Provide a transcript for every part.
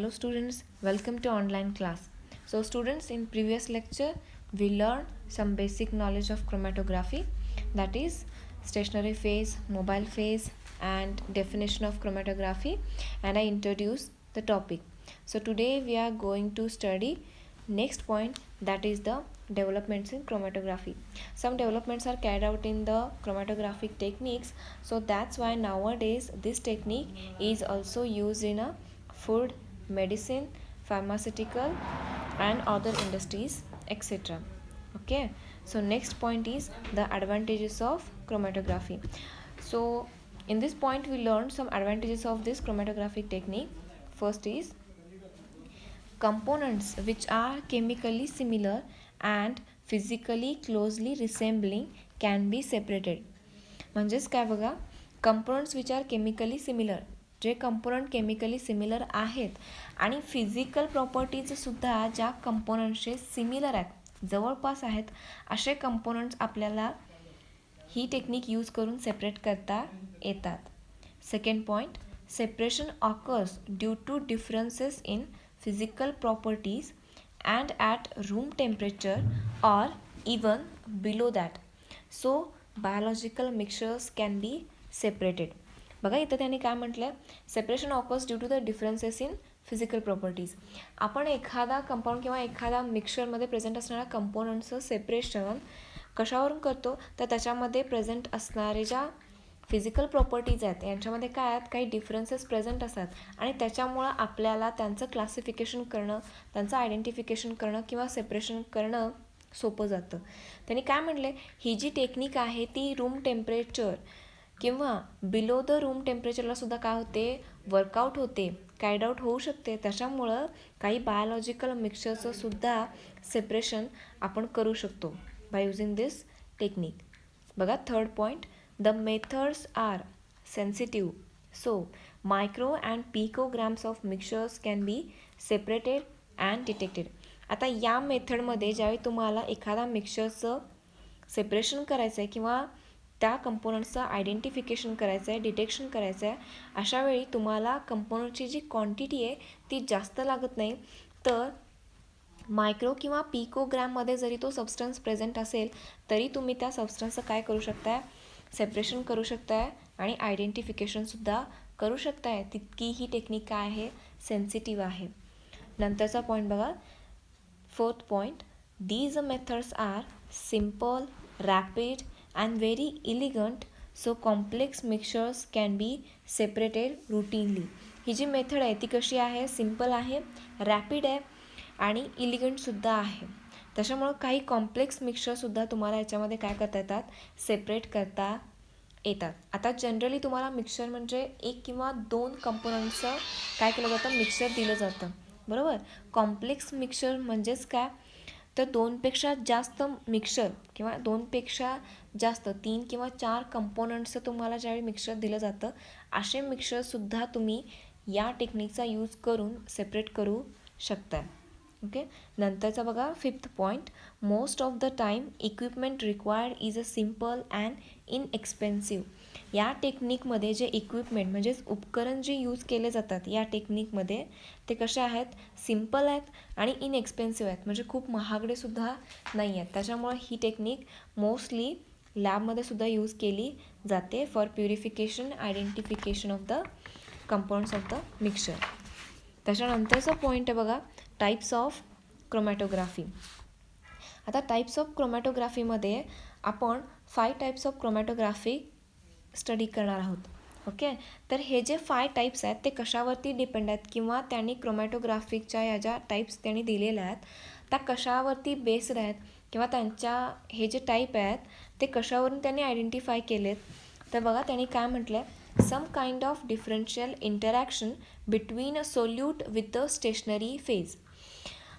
Hello students, welcome to online class. So students, in previous lecture we learned some basic knowledge of chromatography, that is stationary phase, mobile phase and definition of chromatography, and I introduced the topic. So today we are going to study next point, that is the developments in chromatography. Some developments are carried out in the chromatographic techniques, so that's why nowadays this technique is also used in a food, medicine, pharmaceutical and other industries, etc. Okay, so next point is the advantages of chromatography. So in this point we learned some advantages of this chromatographic technique. First is components which are chemically similar and physically closely resembling can be separated. म्हणजेच काय बघा, components which are chemically similar, जे component chemically similar आहेत आणि physical प्रॉपर्टीजसुद्धा ज्या कंपोनंट्सचे similar आहेत, जवळपास आहेत, असे कंपोनंट्स आपल्याला ही टेक्निक यूज करून सेपरेट करता येतात. Second point, separation occurs due to differences in physical properties and at room temperature or even below that. So biological mixtures can be separated. बघा इथं त्यांनी काय म्हटलं, separation occurs due to the differences in physical properties. आपण एखादा compound किंवा एखादा मिक्सचरमध्ये present असणाऱ्या कंपोनंट्सचं सेपरेशन कशावरून करतो, तर त्याच्यामध्ये प्रेझेंट असणारे ज्या फिजिकल प्रॉपर्टीज आहेत यांच्यामध्ये काय आहेत, काही डिफरन्सेस प्रेझेंट असतात आणि त्याच्यामुळं आपल्याला त्यांचं क्लासिफिकेशन करणं, त्यांचं आयडेंटिफिकेशन करणं किंवा सेपरेशन करणं सोपं जातं. त्यांनी काय म्हटले, ही जी टेक्निक आहे ती रूम टेम्परेचर किंवा बिलो द रूम टेम्परेचरलासुद्धा काय होते, वर्कआउट होते, कॅरीड आउट होऊ शकते. त्याच्यामुळं काही बायोलॉजिकल मिक्सचरचंसुद्धा सेपरेशन आपण करू शकतो बाय युझिंग दिस टेक्निक. बघा third point, the methods are sensitive, so micro and picograms of mixtures can be separated and detected. आता या मेथडमध्ये ज्यावेळी तुम्हाला एखादा मिक्सचरचं सेपरेशन करायचं आहे किंवा त्या कंपोनंट्सचं आयडेंटिफिकेशन करायचं आहे, डिटेक्शन करायचं आहे, अशा वेळी तुम्हाला कंपोनंटची जी क्वांटिटी आहे ती जास्त लागत नाही, तर मायक्रो किंवा पिकोग्रॅममध्ये जरी तो सबस्टन्स प्रेझेंट असेल तरी तुम्ही त्या सबस्टन्सचं काय करू शकताय, सेपरेशन करू शकताय आणि आयडेंटिफिकेशनसुद्धा करू शकताय. तितकी ही टेक्निक काय आहे, सेन्सिटिव्ह आहे. नंतरचा पॉईंट बघा, fourth point, these methods are simple, rapid and very elegant, so complex mixtures can be separated routinely. ही जी मेथड आहे ती कशी आहे, सिम्पल आहे, रॅपिड आहे आणि इलिगंटसुद्धा आहे. त्याच्यामुळं काही कॉम्प्लेक्स मिक्सचरसुद्धा तुम्हाला याच्यामध्ये काय करता येतात, सेपरेट करता येतात. आता जनरली तुम्हाला मिक्सचर म्हणजे एक किंवा दोन कंपोनंट्सचं काय केलं जातं, मिक्सचर दिलं जातं, बरोबर. कॉम्प्लेक्स मिक्सचर म्हणजेच काय, तर दोनपेक्षा जास्त मिक्सचर किंवा दोनपेक्षा जास्त 3 किंवा 4 कंपोनंट्सचं तुम्हाला ज्यावेळी मिक्सचर दिलं जातं, असे मिक्सचरसुद्धा तुम्ही या टेक्निकचा यूज करून सेपरेट करू शकता. ओके, नंतरचा बघा fifth point, most of the time equipment required is a simple and inexpensive. या टेक्निकमध्ये जे इक्विपमेंट म्हणजेच उपकरण जे यूज केले जातात या टेक्निकमध्ये ते कसे आहेत, सिम्पल आहेत आणि इनएक्सपेन्सिव्ह आहेत, म्हणजे खूप महागडेसुद्धा नाही आहेत. त्याच्यामुळे ही टेक्निक मोस्टली लॅबमध्ये सुद्धा यूज केली जाते for purification, identification of the compounds of the mixture. त्याच्यानंतरचा पॉईंट आहे बघा, टाईप्स ऑफ क्रोमॅटोग्राफी. आता टाईप्स ऑफ क्रोमॅटोग्राफीमध्ये आपण 5 टाईप्स ऑफ क्रोमॅटोग्राफी स्टडी करणार आहोत. ओके, तर हे जे 5 टाईप्स आहेत ते कशावरती डिपेंड आहेत किंवा त्यांनी क्रोमॅटोग्राफिकच्या या ज्या टाईप्स त्यांनी दिलेल्या आहेत त्या कशावरती बेस्ड आहेत किंवा त्यांच्या हे जे टाईप आहेत ते कशावरून त्यांनी आयडेंटिफाय केलेत. तर बघा त्यांनी काय म्हटलं आहे, some kind of differential interaction between a solute with the stationary phase.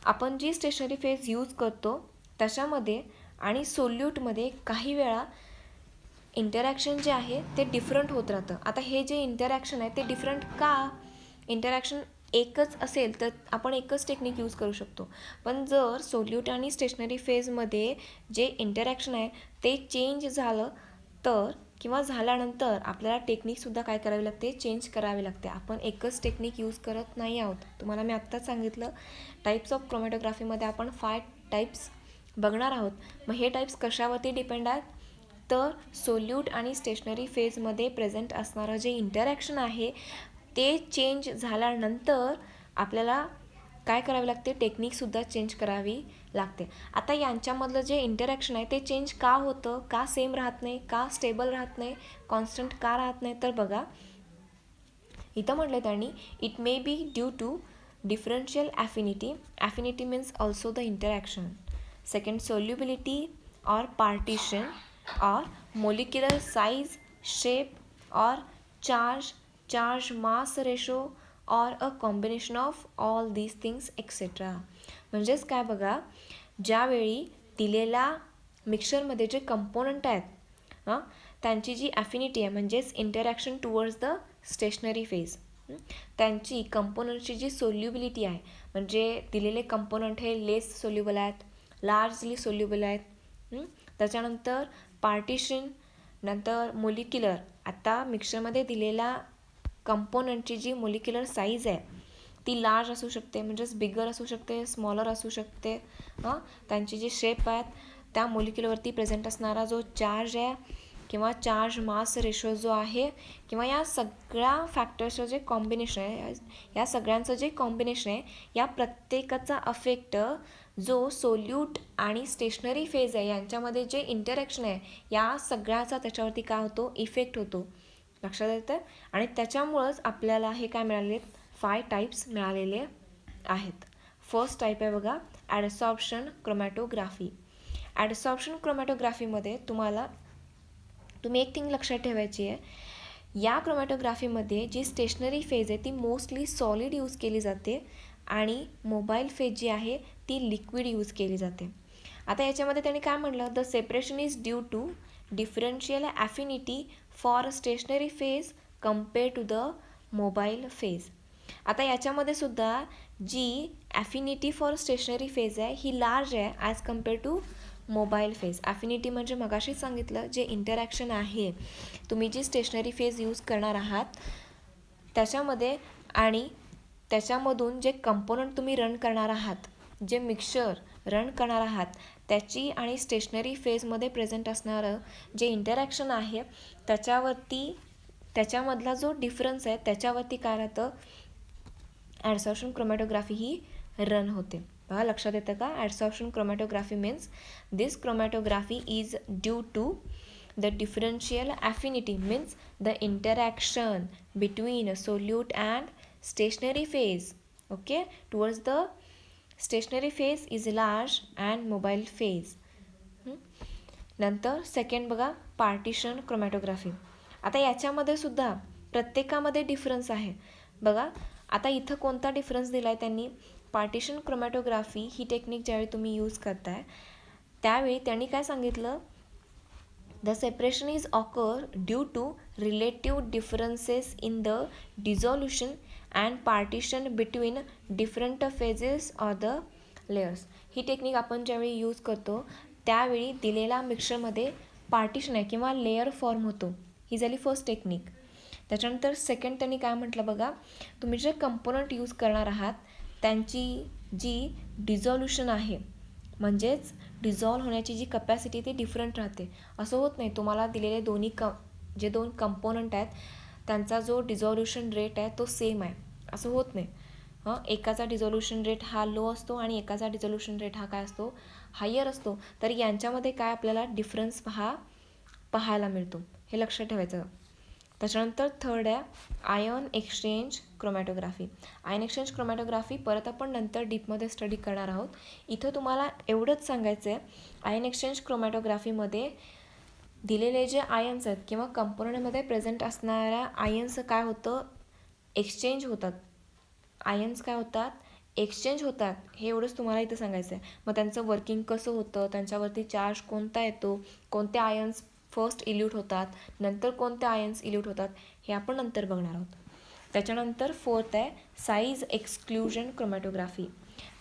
आपण जी स्टेशनरी फेज यूज करतो त्याच्यामध्ये आणि सोल्यूटमध्ये काही वेळा इंटरॅक्शन जे आहे ते डिफरंट होत राहतं. आता हे जे इंटरॅक्शन आहे ते डिफरंट का, इंटरॅक्शन एकच असेल तर आपण एकच टेक्निक यूज करू शकतो, पण जर सोल्यूट आणि स्टेशनरी फेजमध्ये जे इंटरॅक्शन आहे ते चेंज झालं तर किंवा झाल्यानंतर आपल्याला टेक्निकसुद्धा काय करावी लागते, चेंज करावी लागते. आपण एकच टेक्निक यूज करत नाही आहोत. तुम्हाला मी आत्ताच सांगितलं टाईप्स ऑफ क्रोमॅटोग्राफीमध्ये आपण 5 टाईप्स बघणार आहोत. मग हे टाईप्स कशावरती डिपेंड आहेत, तर सोल्यूट आणि स्टेशनरी फेजमध्ये प्रेझेंट असणारं जे इंटरॅक्शन आहे ते चेंज झाल्यानंतर आपल्याला काय करावे लागते, टेक्निकसुद्धा चेंज करावी लागते. आता यांच्यामधलं जे इंटरॅक्शन आहे ते चेंज का होतं, का सेम राहत नाही, का स्टेबल राहत नाही, कॉन्स्टंट का राहत नाही, तर बघा इथं म्हटलं त्यांनी it may be due to differential affinity. Affinity means also the interaction. Second, solubility और पार्टिशन और मोलिक्युलर साइज, शेप और चार्ज मास रेशो और a combination of all these things etcetera. म्हणजेच काय बघा, ज्यावेळी दिलेल्या मिक्सचरमध्ये जे कंपोनंट आहेत त्यांची जी ॲफिनिटी आहे म्हणजेच interaction towards the stationary phase, त्यांची कंपोनंटची जी सोल्युबिलिटी आहे म्हणजे दिलेले कंपोनंट हे लेस सोल्युबल आहेत, लार्जली सोल्युबल आहेत. त्याच्यानंतर पार्टिशन, नंतर मोलिक्युलर. आता मिक्सचरमध्ये दिलेला कंपोनंटची जी मोलिक्युलर साईज आहे ती लार्ज असू शकते म्हणजेच बिगर असू शकते, स्मॉलर असू शकते. त्यांची जी शेप आहेत त्या मोलिक्युलरवरती प्रेझेंट असणारा जो चार्ज आहे किंवा चार्ज मास रेशो जो आहे किंवा या सगळ्या फॅक्टर्सचं जे कॉम्बिनेशन आहे, या सगळ्यांचं जे कॉम्बिनेशन आहे या प्रत्येकाचा अफेक्ट जो सोल्यूट आणि स्टेशनरी फेज आहे यांच्यामध्ये जे इंटरॅक्शन आहे या सगळ्याचा त्याच्यावरती काय होतो, इफेक्ट होतो. लक्षात येतं. आणि त्याच्यामुळंच आपल्याला हे काय मिळाले, 5 टाईप्स मिळालेले आहेत. फर्स्ट टाईप आहे बघा ॲडसॉर्प्शन क्रोमॅटोग्राफी. ॲडसॉर्प्शन क्रोमॅटोग्राफीमध्ये तुम्ही एक थिंग लक्षात ठेवायची आहे, या क्रोमॅटोग्राफीमध्ये जी स्टेशनरी फेज आहे ती मोस्टली सॉलिड यूज केली जाते आणि मोबाईल फेज जी आहे ती लिक्विड यूज केली जाते. आता याच्यामध्ये त्यांनी काय म्हटलं, the separation is due to differential affinity for stationary phase compare to the mobile phase. आता याच्यामध्ये सुद्धा जी ॲफिनिटी फॉर स्टेशनरी फेज आहे ही लार्ज आहे as compare to mobile phase. Affinity म्हणजे मगाशीच सांगितलं जे इंटरॅक्शन आहे तुम्ही जी स्टेशनरी फेज यूज करणार आहात त्याच्यामध्ये आणि त्याच्यामधून जे कंपोनंट तुम्ही रन करणार आहात, जे मिक्सचर रन करणार आहात त्याची आणि स्टेशनरी फेजमध्ये प्रेझेंट असणारं जे इंटरॅक्शन आहे त्याच्यामधला जो डिफरन्स आहे त्याच्यावरती काय राहतं, ॲडसॉर्प्शन क्रोमॅटोग्राफी ही रन होते. बघा लक्षात येतं का, adsorption chromatography means this chromatography is due to the differential affinity means the interaction between solute and stationary phase. Okay, towards the stationary phase is large and mobile phase. नंतर second बघा partition chromatography. आता याच्यामध्ये सुद्धा प्रत्येकामध्ये difference आहे. बघा आता इथं कोणता डिफरन्स दिला आहे त्यांनी, पार्टिशन क्रोमॅटोग्राफी ही टेक्निक ज्यावेळी तुम्ही यूज करताय त्यावेळी त्यांनी काय सांगितलं, the separation is occur due to relative differences in the dissolution and partition between different phases or the layers. ही टेक्निक आपण ज्यावेळी यूज करतो त्यावेळी दिलेल्या मिक्सचरमध्ये पार्टिशन आहे किंवा लेयर फॉर्म होतो. ही झाली फर्स्ट टेक्निक. त्याच्यानंतर सेकंड त्यांनी काय म्हटलं बघा, तुम्ही जे कंपोनंट यूज करणार आहात त्यांची जी डिझॉल्युशन आहे म्हणजेच डिझॉल्व होण्याची जी कपॅसिटी ती डिफरंट राहते. असं होत नाही तुम्हाला दिलेले जे दोन कंपोनंट आहेत त्यांचा जो डिझॉल्युशन रेट आहे तो सेम आहे असं होत नाही. एकाचा डिझॉल्युशन रेट हा लो असतो आणि एकाचा डिझॉल्युशन रेट हा काय असतो, हायर असतो. तर यांच्यामध्ये काय आपल्याला डिफरन्स पाहायला मिळतो, हे लक्षात ठेवायचं. त्याच्यानंतर थर्ड आहे ion exchange chromatography. Ion exchange chromatography परत आपण नंतर डीपमध्ये स्टडी करणार आहोत. इथं तुम्हाला एवढंच सांगायचं आहे, आयन एक्सचेंज क्रोमॅटोग्राफीमध्ये दिलेले जे आयन्स आहेत किंवा कंपोनंटमध्ये प्रेझेंट असणाऱ्या आयन्स काय होतं, एक्सचेंज होतात. आयन्स काय होतात, एक्सचेंज होतात. हे एवढंच तुम्हाला इथं सांगायचं आहे. मग त्यांचं वर्किंग कसं होतं, त्यांच्यावरती चार्ज कोणता येतो, कोणते आयन्स फर्स्ट इल्यूट होतात, नंतर कोणते आयन्स इल्यूट होतात हे आपण नंतर बघणार आहोत. त्याच्यानंतर फोर्थ आहे size exclusion chromatography.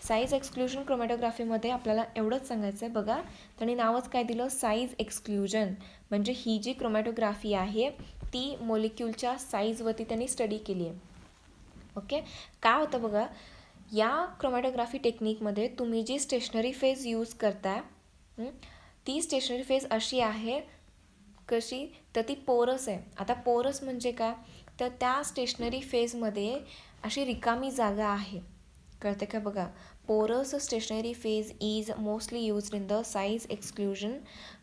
Size exclusion क्रोमॅटोग्राफीमध्ये आपल्याला एवढंच सांगायचं आहे. बघा, त्यांनी नावच काय दिलं, साईज एक्सक्लुजन. म्हणजे ही जी क्रोमॅटोग्राफी आहे ती मोलिक्यूलच्या साईजवरती त्यांनी स्टडी केली आहे. ओके, काय होतं बघा, या क्रोमॅटोग्राफी टेक्निकमध्ये तुम्ही जी स्टेशनरी फेज यूज करताय ती स्टेशनरी फेज अशी आहे, कशी तर ती पोरस आहे. आता पोरस म्हणजे काय, तर त्या स्टेशनरी फेजमध्ये अशी रिकामी जागा आहे. कळते का बघा, पोरस stationery phase is mostly used in the size exclusion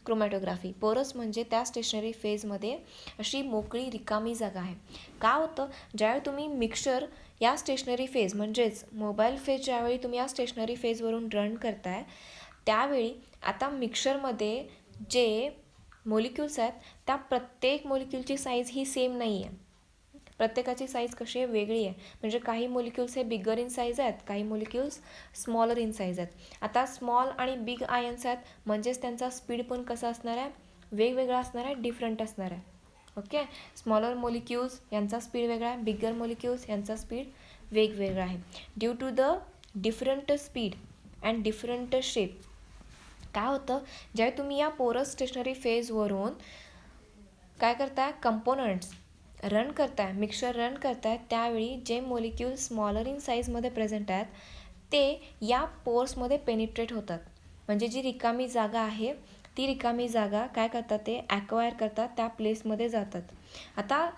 chromatography. पोरस म्हणजे त्या स्टेशनरी फेजमध्ये अशी मोकळी रिकामी जागा आहे. काय होतं, ज्यावेळी तुम्ही मिक्सचर या स्टेशनरी फेज म्हणजेच मोबाईल फेज ज्यावेळी तुम्ही या स्टेशनरी फेजवरून रन करताय त्यावेळी आता मिक्सचरमध्ये जे मोलिक्युल्स आहेत त्या प्रत्येक मोलिक्युलची साईज ही सेम नाही आहे. प्रत्येकाची साईज कशी आहे, वेगळी आहे. म्हणजे काही मोलिक्युल्स हे बिगर इन साईज आहेत, काही मोलिक्युल्स स्मॉलर इन साईज आहेत. आता स्मॉल आणि बिग आयन्स आहेत म्हणजेच त्यांचा स्पीड पण कसा असणार आहे, वेगवेगळा असणार आहे, डिफरंट असणार आहे. ओके, स्मॉलर मोलिक्युल्स यांचा स्पीड वेगळा आहे, बिगर मोलिक्युल्स यांचा स्पीड वेगवेगळा आहे. Due to the different speed and different shape काय होतं, ज्यावेळी तुम्ही या पोरस स्टेशनरी फेजवरून काय करताय, कंपोनंट्स रन करताय, मिक्सचर रन करताय, त्यावेळी जे मोलिक्यूल स्मॉलर इन साईजमध्ये प्रेझेंट आहेत ते या पोर्समध्ये पेनिट्रेट होतात. म्हणजे जी रिकामी जागा आहे ती रिकामी जागा काय करतात, ते ॲक्वायर करतात, त्या प्लेसमध्ये जातात. आता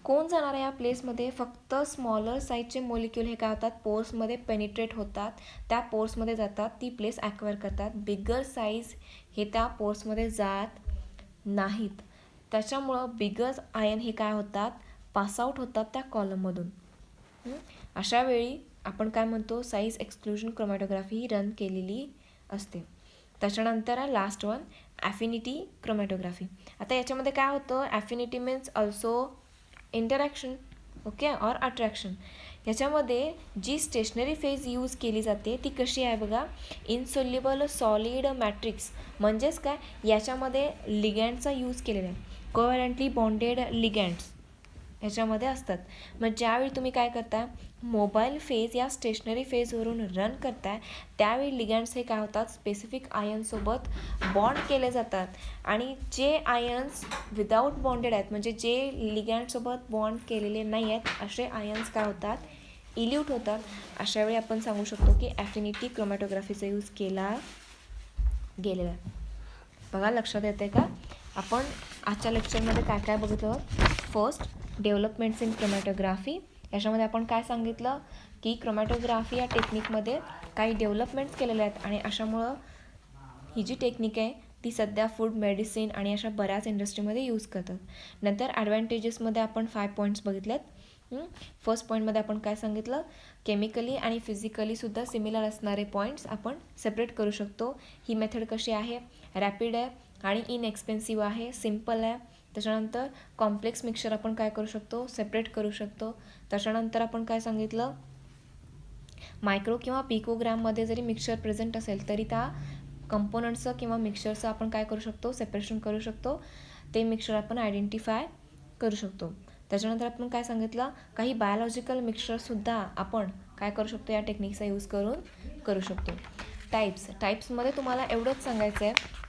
कोण जाणार आहे या प्लेसमध्ये, फक्त स्मॉलर साईजचे मोलिक्यूल हे काय होतात, पोर्समध्ये पेनिट्रेट होतात, त्या पोर्समध्ये जातात, ती प्लेस ॲक्वायर करतात. बिगर साईज हे त्या पोर्समध्ये जात नाहीत. त्याच्यामुळं बिगर आयन हे काय होतात, पासआउट होतात त्या कॉलममधून. अशा वेळी आपण काय म्हणतो, साईज एक्सक्लुजन क्रोमॅटोग्राफी ही रन केलेली असते. त्याच्यानंतर आहे लास्ट वन, ॲफिनिटी क्रोमॅटोग्राफी. आता याच्यामध्ये काय होतं, affinity means also interaction, okay, or attraction. याच्यामध्ये जी स्टेशनरी फेज यूज केली जाते ती कशी आहे बघा, इनसोल्युबल सॉलिड मॅट्रिक्स. म्हणजेच काय, याच्यामध्ये लिगँडचा यूज केलेला आहे, कोव्हॅलंटली बॉन्डेड लिगँड्स ह्याच्यामध्ये असतात. मग ज्यावेळी तुम्ही काय करता, मोबाईल फेज या स्टेशनरी फेजवरून रन करताय त्यावेळी लिगँड्स हे काय होतात, स्पेसिफिक आयन्ससोबत बॉन्ड केले जातात. आणि जे आयन्स विदाऊट बॉन्डेड आहेत, म्हणजे जे लिगँडसोबत बॉन्ड केलेले नाही आहेत असे आयन्स काय होतात, इल्यूट होतात. अशावेळी आपण सांगू शकतो की ॲफिनिटी क्रोमॅटोग्राफीचा यूज केला गेलेला आहे. बघा, लक्षात येते का, आपण आजच्या लेक्चरमध्ये काय काय बघितलं. First, developments in chromatography. याच्यामध्ये आपण काय सांगितलं की क्रोमॅटोग्राफी या टेक्निकमध्ये काही डेव्हलपमेंट्स केलेल्या आहेत आणि अशामुळं ही जी टेक्निक आहे ती सध्या फूड, मेडिसिन आणि अशा बऱ्याच इंडस्ट्रीमध्ये यूज करतात. नंतर ॲडव्हान्टेजेसमध्ये आपण 5 पॉईंट्स बघितलेत. फर्स्ट पॉईंटमध्ये आपण काय सांगितलं, केमिकली आणि फिजिकलीसुद्धा सिमिलर असणारे पॉईंट्स आपण सेपरेट करू शकतो. ही मेथड कशी आहे, रॅपिड आहे आणि इनएक्सपेन्सिव्ह आहे, सिम्पल आहे. त्याच्यानंतर कॉम्प्लेक्स मिक्सचर आपण काय करू शकतो, सेपरेट करू शकतो. त्याच्यानंतर आपण काय सांगितलं, मायक्रो किंवा पिकोग्राममध्ये जरी मिक्सचर प्रेझेंट असेल तरी त्या कंपोनंट्सचं किंवा मिक्सचरचं आपण काय करू शकतो, सेपरेशन करू शकतो. ते मिक्सचर आपण आयडेंटिफाय करू शकतो. त्याच्यानंतर आपण काय सांगितलं, काही बायोलॉजिकल मिक्सचरसुद्धा आपण काय करू शकतो, या टेक्निकचा यूज करून करू शकतो. टाईप्समध्ये तुम्हाला एवढंच सांगायचं आहे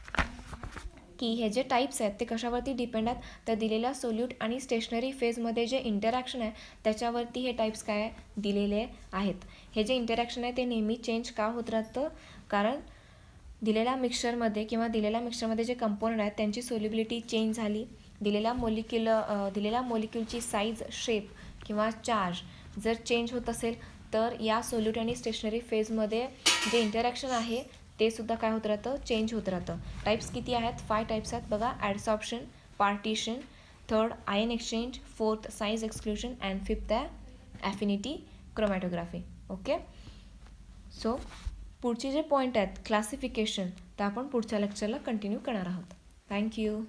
की हे जे टाईप्स आहेत ते कशावरती डिपेंड आहेत, तर दिलेल्या सोल्यूट आणि स्टेशनरी फेजमध्ये जे इंटरॅक्शन आहे त्याच्यावरती हे टाईप्स काय दिलेले आहेत. हे जे इंटरॅक्शन आहे ते नेहमी चेंज का होत राहतं, कारण दिलेल्या मिक्सचरमध्ये जे कंपोनंट आहेत त्यांची सोल्युबिलिटी चेंज झाली, दिलेल्या मोलिक्युलची साईज, शेप किंवा चार्ज जर चेंज होत असेल तर या सोल्यूट आणि स्टेशनरी फेजमध्ये जे इंटरॅक्शन आहे ते सुद्धा काय होत राहतं, चेंज होत राहतं. टाईप्स किती आहेत, 5 टाईप्स आहेत बघा. Adsorption, partition, third ion exchange, fourth size exclusion and fifth आहे ॲफिनिटी क्रोमॅटोग्राफी. ओके, सो पुढचे जे पॉईंट आहेत क्लासिफिकेशन, तर आपण पुढच्या लेक्चरला कंटिन्यू करणार आहोत. थँक्यू.